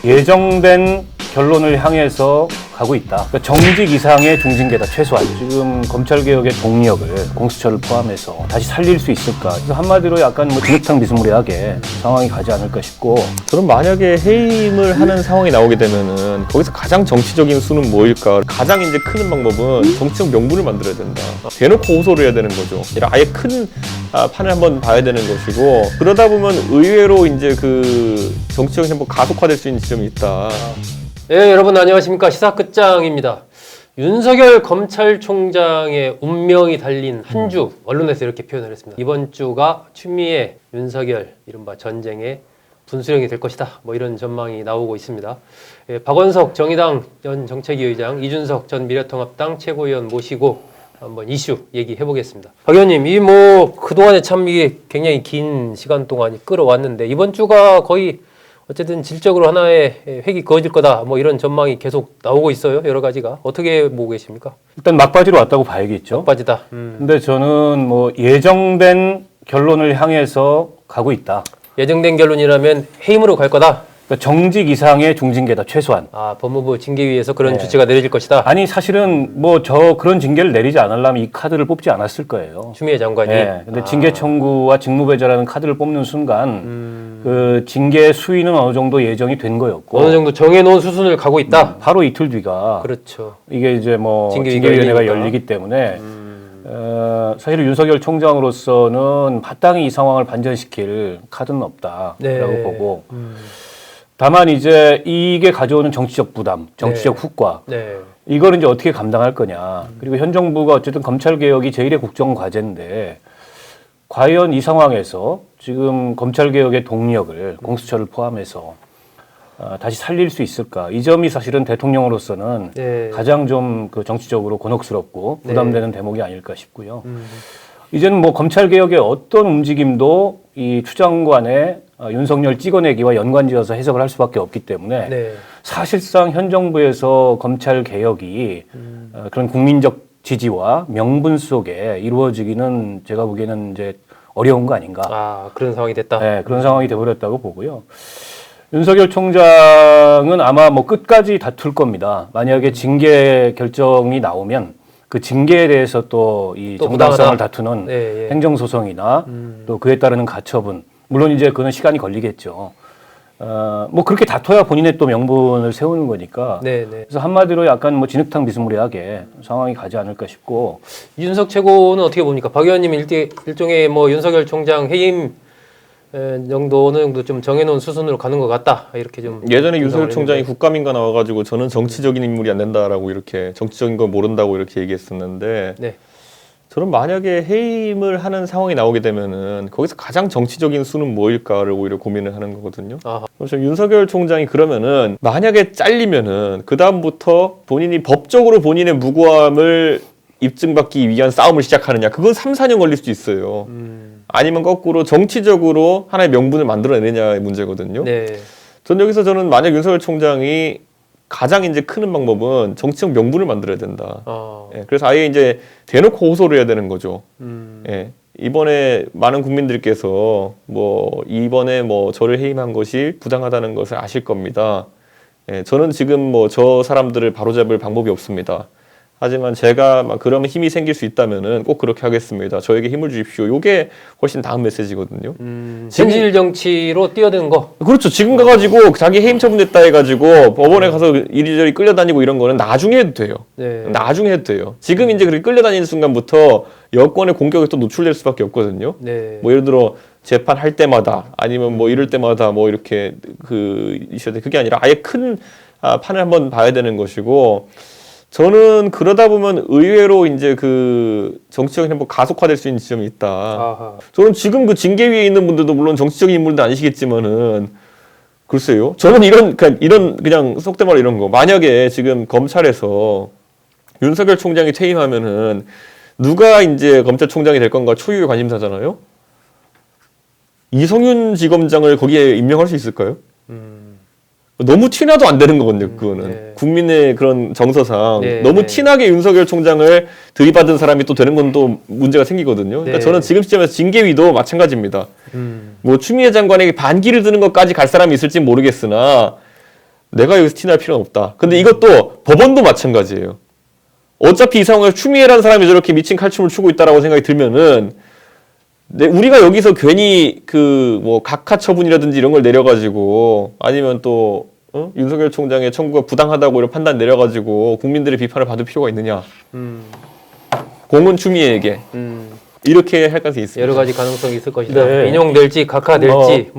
예정된 결론을 향해서 가고 있다. 그러니까 정직 이상의 중징계다, 최소한. 지금 검찰개혁의 동력을 공수처를 포함해서 다시 살릴 수 있을까? 그래서 한마디로 약간 진흙탕 비스무리하게 상황이 가지 않을까 싶고. 그럼 만약에 해임을 하는 상황이 나오게 되면은 거기서 가장 정치적인 수는 뭐일까? 가장 이제 크는 방법은 정치적 명분을 만들어야 된다. 대놓고 호소를 해야 되는 거죠. 아예 큰 판을 한번 봐야 되는 것이고, 그러다 보면 의외로 이제 그 정치적인 행보 가속화될 수 있는 지점이 있다. 네, 여러분 안녕하십니까. 시사 끝장입니다. 윤석열 검찰총장의 운명이 달린 한 주, 언론에서 이렇게 표현을 했습니다. 이번 주가 추미애, 윤석열, 이른바 전쟁의 분수령이 될 것이다. 뭐 이런 전망이 나오고 있습니다. 예, 박원석 정의당 전 정책위 의장, 이준석 전 미래통합당 최고위원 모시고 한번 이슈 얘기해 보겠습니다. 박 의원님, 이 그동안에 참 이게 굉장히 긴 시간 동안 끌어왔는데 이번 주가 거의 어쨌든 질적으로 하나의 획이 그어질 거다. 뭐 이런 전망이 계속 나오고 있어요. 여러 가지가. 어떻게 보고 계십니까? 일단 막바지로 왔다고 봐야겠죠. 막바지다. 근데 저는 예정된 결론을 향해서 가고 있다. 예정된 결론이라면 해임으로 갈 거다. 그러니까 정직 이상의 중징계다, 최소한. 법무부 징계위에서 그런 조치가 내려질 것이다. 아니, 사실은 그런 징계를 내리지 않으려면 이 카드를 뽑지 않았을 거예요. 추미애 장관이. 네. 근데 징계 청구와 직무배제라는 카드를 뽑는 순간 그 징계 수위는 어느 정도 예정이 된 거였고, 어느 정도 정해놓은 수순을 가고 있다. 바로 이틀 뒤가 그렇죠. 이게 이제 징계위원회가 열리기 때문에 사실 윤석열 총장으로서는 마땅히 이 상황을 반전시킬 카드는 없다라고 네. 보고, 다만 이제 이게 가져오는 정치적 부담, 정치적 후과, 네. 이걸 이제 어떻게 감당할 거냐. 그리고 현 정부가 어쨌든 검찰개혁이 제1의 국정 과제인데, 과연 이 상황에서 지금 검찰개혁의 동력을 공수처를 포함해서 다시 살릴 수 있을까? 이 점이 사실은 대통령으로서는 네. 가장 좀 정치적으로 곤혹스럽고 부담되는 대목이 아닐까 싶고요. 이제는 검찰개혁의 어떤 움직임도 이 추장관의 윤석열 찍어내기와 연관지어서 해석을 할 수밖에 없기 때문에 네. 사실상 현 정부에서 검찰개혁이 그런 국민적 지지와 명분 속에 이루어지기는 제가 보기에는 이제 어려운 거 아닌가. 그런 상황이 됐다. 네, 그런 상황이 되어버렸다고 보고요. 윤석열 총장은 아마 끝까지 다툴 겁니다. 만약에 징계 결정이 나오면 그 징계에 대해서 또 이 정당성을 다투는 네, 예. 행정소송이나 또 그에 따르는 가처분, 물론 이제 그는 시간이 걸리겠죠. 그렇게 다퉈야 본인의 또 명분을 세우는 거니까. 네, 네. 그래서 한마디로 약간 진흙탕 비스무리하게 상황이 가지 않을까 싶고. 윤석 최고는 어떻게 봅니까? 박 의원님 일종의 윤석열 총장 해임 정도 어느 정도 좀 정해놓은 수순으로 가는 것 같다. 이렇게 좀. 예전에 윤석열 총장이 국감인가 나와가지고 저는 정치적인 인물이 안 된다라고 이렇게 정치적인 걸 모른다고 이렇게 얘기했었는데, 네. 저는 만약에 해임을 하는 상황이 나오게 되면은 거기서 가장 정치적인 수는 뭐일까를 오히려 고민을 하는 거거든요. 그래서 윤석열 총장이 그러면은 만약에 잘리면은 그 다음부터 본인이 법적으로 본인의 무고함을 입증받기 위한 싸움을 시작하느냐, 그건 3, 4년 걸릴 수도 있어요. 아니면 거꾸로 정치적으로 하나의 명분을 만들어내느냐의 문제거든요. 네. 저는 만약 윤석열 총장이 가장 이제 크는 방법은 정치적 명분을 만들어야 된다. 예, 그래서 아예 이제 대놓고 호소를 해야 되는 거죠. 예, 이번에 많은 국민들께서 이번에 저를 해임한 것이 부당하다는 것을 아실 겁니다. 예, 저는 지금 저 사람들을 바로잡을 방법이 없습니다. 하지만 제가 그러면 힘이 생길 수 있다면은 꼭 그렇게 하겠습니다. 저에게 힘을 주십시오. 요게 훨씬 나은 메시지거든요. 현실 정치로 뛰어드는 거. 그렇죠. 지금 가가지고 자기 해임 처분됐다 해가지고 법원에 가서 이리저리 끌려다니고 이런 거는 나중에 해도 돼요. 네. 나중에 해도 돼요. 지금 이제 그렇게 끌려다니는 순간부터 여권의 공격에 또 노출될 수밖에 없거든요. 네. 예를 들어 재판할 때마다 아니면 이럴 때마다 이렇게 있어야 돼. 그게 아니라 아예 큰 판을 한번 봐야 되는 것이고, 저는 그러다 보면 의외로 이제 정치적인 행보 가속화될 수 있는 지점이 있다. 아하. 저는 지금 징계위에 있는 분들도 물론 정치적인 인물도 아니시겠지만은, 글쎄요. 저는 그냥 속된 말로 이런 거. 만약에 지금 검찰에서 윤석열 총장이 퇴임하면은 누가 이제 검찰총장이 될 건가 초유의 관심사잖아요. 이성윤 지검장을 거기에 임명할 수 있을까요? 너무 티나도 안 되는 거거든요. 그거는 네. 국민의 그런 정서상 네, 너무 네. 티나게 윤석열 총장을 들이받은 사람이 또 되는 건 또 문제가 생기거든요. 그러니까 네. 저는 지금 시점에서 징계위도 마찬가지입니다. 뭐 추미애 장관에게 반기를 드는 것까지 갈 사람이 있을지 모르겠으나 내가 여기서 티날 필요는 없다. 근데 이것도 법원도 마찬가지예요. 어차피 이 상황에서 추미애라는 사람이 저렇게 미친 칼춤을 추고 있다라고 생각이 들면은 우리가 여기서 괜히 그 뭐 각하 처분이라든지 이런 걸 내려가지고 아니면 또 윤석열 총장의 청구가 부당하다고 이런 판단 내려가지고 국민들의 비판을 받을 필요가 있느냐? 공은 추미애에게 이렇게 할 가능성이 있습니다. 여러 가지 가능성이 있을 것이다. 네. 인용될지 각하될지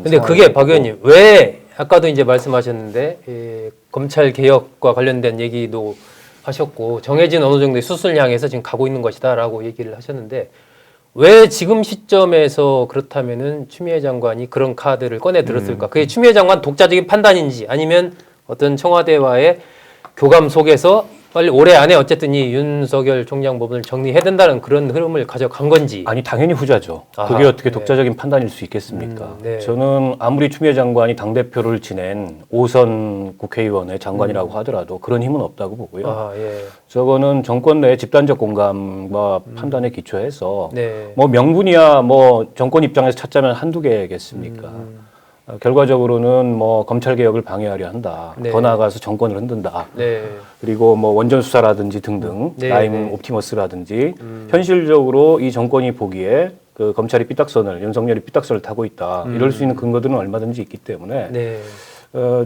근데 그게 박 의원님 왜 아까도 이제 말씀하셨는데 검찰 개혁과 관련된 얘기도 하셨고 정해진 어느 정도의 수순을 향해서 지금 가고 있는 것이다라고 얘기를 하셨는데 왜 지금 시점에서 그렇다면은 추미애 장관이 그런 카드를 꺼내 들었을까? 그게 추미애 장관 독자적인 판단인지 아니면 어떤 청와대와의 교감 속에서 빨리 올해 안에 어쨌든 이 윤석열 총장 부분을 정리해야 된다는 그런 흐름을 가져간 건지. 아니 당연히 후자죠. 아하, 그게 어떻게 네. 독자적인 판단일 수 있겠습니까? 네. 저는 아무리 추미애 장관이 당대표를 지낸 5선 국회의원의 장관이라고 하더라도 그런 힘은 없다고 보고요. 아, 예. 저거는 정권 내 집단적 공감과 판단에 기초해서 네. 뭐 명분이야 뭐 정권 입장에서 찾자면 한두 개겠습니까? 결과적으로는 뭐 검찰 개혁을 방해하려 한다. 네. 더 나아가서 정권을 흔든다. 네. 그리고 뭐 원전 수사라든지 등등 네, 라임 네. 옵티머스라든지 현실적으로 이 정권이 보기에 그 검찰이 삐딱선을 윤석열이 삐딱선을 타고 있다. 이럴 수 있는 근거들은 얼마든지 있기 때문에 네.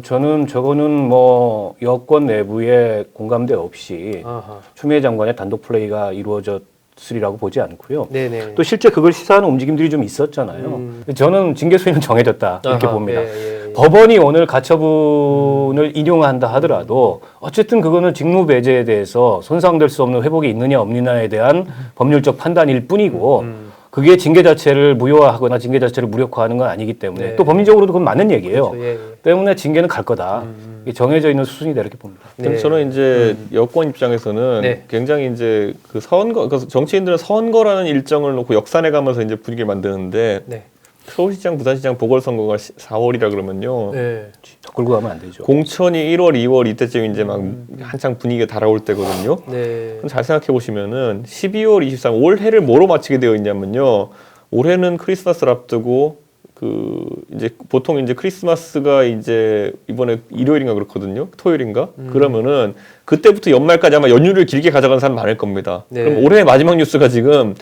저는 저거는 뭐 여권 내부의 공감대 없이 아하. 추미애 장관의 단독 플레이가 이루어졌으리라고 보지 않고요. 네네. 또 실제 그걸 시사하는 움직임들이 좀 있었잖아요. 저는 징계 수위는 정해졌다 이렇게 아하, 봅니다. 예. 법원이 오늘 가처분을 인용한다 하더라도 어쨌든 그거는 직무배제에 대해서 손상될 수 없는 회복이 있느냐 없느냐에 대한 법률적 판단일 뿐이고 그게 징계 자체를 무효화하거나 징계 자체를 무력화하는 건 아니기 때문에 네. 또 법리적으로도 그건 맞는 얘기예요. 그렇죠. 예. 때문에 징계는 갈 거다. 이게 정해져 있는 수순이다 이렇게 봅니다. 근데 저는 이제 여권 입장에서는 네. 굉장히 이제 그 선거, 그 정치인들은 선거라는 일정을 놓고 역산해 가면서 이제 분위기를 만드는데 네. 서울시장, 부산시장 보궐선거가 4월이라 그러면요. 네. 더 끌고 가면 안 되죠. 공천이 1월, 2월 이때쯤 이제 막 한창 분위기가 달아올 때거든요. 네. 그럼 잘 생각해 보시면은 12월 23일 올해를 뭐로 마치게 되어 있냐면요. 올해는 크리스마스를 앞두고 그 이제 보통 이제 크리스마스가 이제 이번에 일요일인가 그렇거든요. 토요일인가? 그러면은 그때부터 연말까지 아마 연휴를 길게 가져가는 사람 많을 겁니다. 네. 그럼 올해의 마지막 뉴스가 지금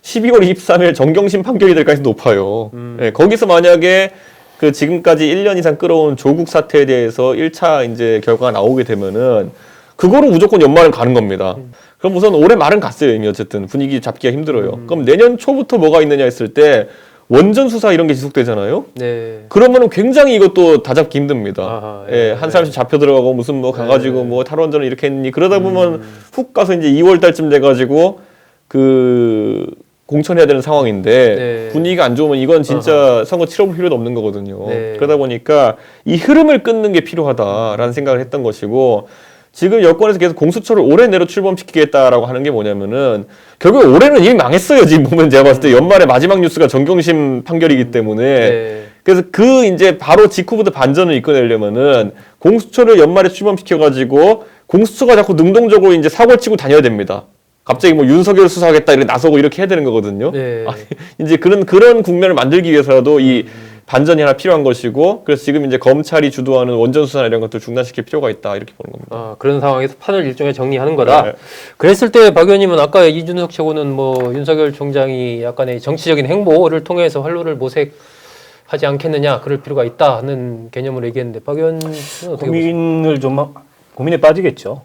12월 23일 정경심 판결이 될 가능성이 높아요. 네, 거기서 만약에 그 지금까지 1년 이상 끌어온 조국 사태에 대해서 1차 이제 결과가 나오게 되면은 그거로 무조건 연말은 가는 겁니다. 그럼 우선 올해 말은 갔어요. 이미 어쨌든 분위기 잡기가 힘들어요. 그럼 내년 초부터 뭐가 있느냐 했을 때 원전 수사 이런 게 지속되잖아요. 네. 그러면은 굉장히 이것도 다 잡기 힘듭니다. 아하, 예, 한 사람씩 잡혀 들어가고 무슨 뭐 가가지고 뭐 탈원전을 이렇게 했니 그러다 보면 훅 가서 이제 2월 달쯤 돼가지고 그 공천해야 되는 상황인데 네. 분위기가 안 좋으면 이건 진짜 선거 치러볼 필요도 없는 거거든요. 네. 그러다 보니까 이 흐름을 끊는 게 필요하다라는 생각을 했던 것이고 지금 여권에서 계속 공수처를 올해 내로 출범시키겠다라고 하는 게 뭐냐면은 결국 올해는 이미 망했어요. 지금 보면 제가 봤을 때 연말에 마지막 뉴스가 정경심 판결이기 때문에 네. 그래서 그 이제 바로 직후부터 반전을 이끌어내려면은 공수처를 연말에 출범시켜가지고 공수처가 자꾸 능동적으로 이제 사고를 치고 다녀야 됩니다. 갑자기 뭐 윤석열 수사하겠다 이렇게 나서고 이렇게 해야 되는 거거든요. 네. 아니, 이제 그런 국면을 만들기 위해서라도 이 반전이 하나 필요한 것이고 그래서 지금 이제 검찰이 주도하는 원전 수사나 이런 것들 중단시킬 필요가 있다 이렇게 보는 겁니다. 아, 그런 상황에서 판을 일종의 정리하는 거다. 네. 그랬을 때 박 의원님은 아까 이준석 최고는 뭐 윤석열 총장이 약간의 정치적인 행보를 통해서 활로를 모색하지 않겠느냐, 그럴 필요가 있다는 개념으로 얘기했는데 박 의원님은 어떻게 보세요? 고민에 빠지겠죠.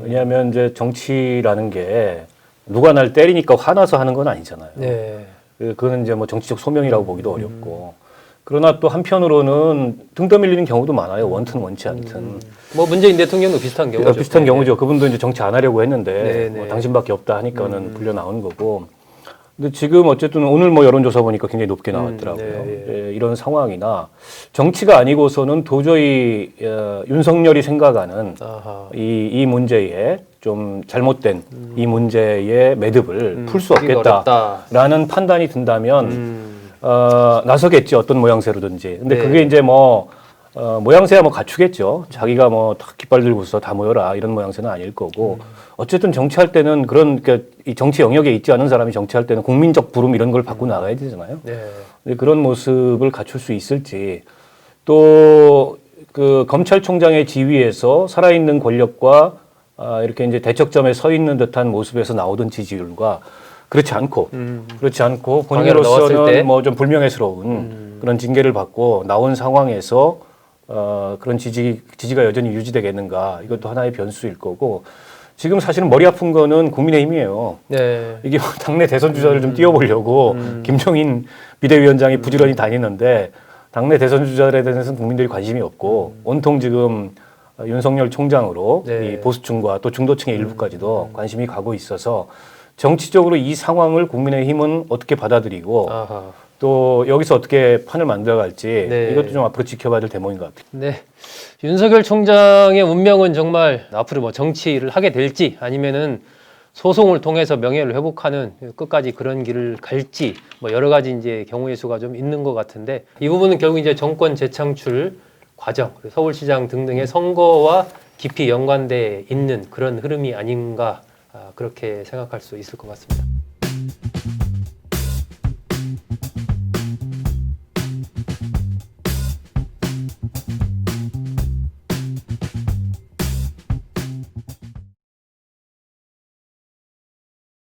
왜냐하면 이제 정치라는 게 누가 날 때리니까 화나서 하는 건 아니잖아요. 네. 그거는 이제 뭐 정치적 소명이라고 보기도 어렵고. 그러나 또 한편으로는 등 떠밀리는 경우도 많아요. 원튼 원치 않든. 뭐 문재인 대통령도 비슷한 경우죠. 비슷한 경우죠. 그분도 이제 정치 안 하려고 했는데 네, 뭐 네. 당신밖에 없다 하니까는 불려 나오는 거고. 근데 지금 어쨌든 오늘 뭐 여론조사 보니까 굉장히 높게 나왔더라고요. 네, 예, 이런 상황이나 정치가 아니고서는 도저히 윤석열이 생각하는 아하. 이 문제에 좀 잘못된 이 문제의 매듭을 풀 수 풀기가 없겠다라는 판단이 든다면 나서겠지 어떤 모양새로든지. 근데 네. 그게 이제 뭐 모양새야 뭐 갖추겠죠. 자기가 뭐 다 깃발 들고서 다 모여라 이런 모양새는 아닐 거고 어쨌든 정치할 때는 그런 그러니까 이 정치 영역에 있지 않은 사람이 정치할 때는 국민적 부름 이런 걸 받고 나가야 되잖아요. 네. 근데 그런 모습을 갖출 수 있을지 또 그 검찰총장의 지위에서 살아있는 권력과 이렇게 이제 대척점에 서 있는 듯한 모습에서 나오던 지지율과 그렇지 않고 광야로 나왔을 때? 본인으로서는 뭐 좀 불명예스러운 그런 징계를 받고 나온 상황에서 그런 지지가 여전히 유지되겠는가 이것도 하나의 변수일 거고 지금 사실은 머리 아픈 거는 국민의힘이에요. 네. 이게 뭐 당내 대선 주자를 좀 띄워보려고 김종인 비대위원장이 부지런히 다니는데 당내 대선 주자들에 대해서는 국민들이 관심이 없고 온통 지금 윤석열 총장으로 네. 이 보수층과 또 중도층의 일부까지도 관심이 가고 있어서 정치적으로 이 상황을 국민의힘은 어떻게 받아들이고 아하. 또 여기서 어떻게 판을 만들어갈지 네. 이것도 좀 앞으로 지켜봐야 될 대목인 것 같아요. 네. 윤석열 총장의 운명은 정말 앞으로 뭐 정치를 하게 될지 아니면은 소송을 통해서 명예를 회복하는 끝까지 그런 길을 갈지 뭐 여러 가지 이제 경우의 수가 좀 있는 것 같은데 이 부분은 결국 이제 정권 재창출 과정, 그리고 서울시장 등등의 선거와 깊이 연관돼 있는 그런 흐름이 아닌가 그렇게 생각할 수 있을 것 같습니다.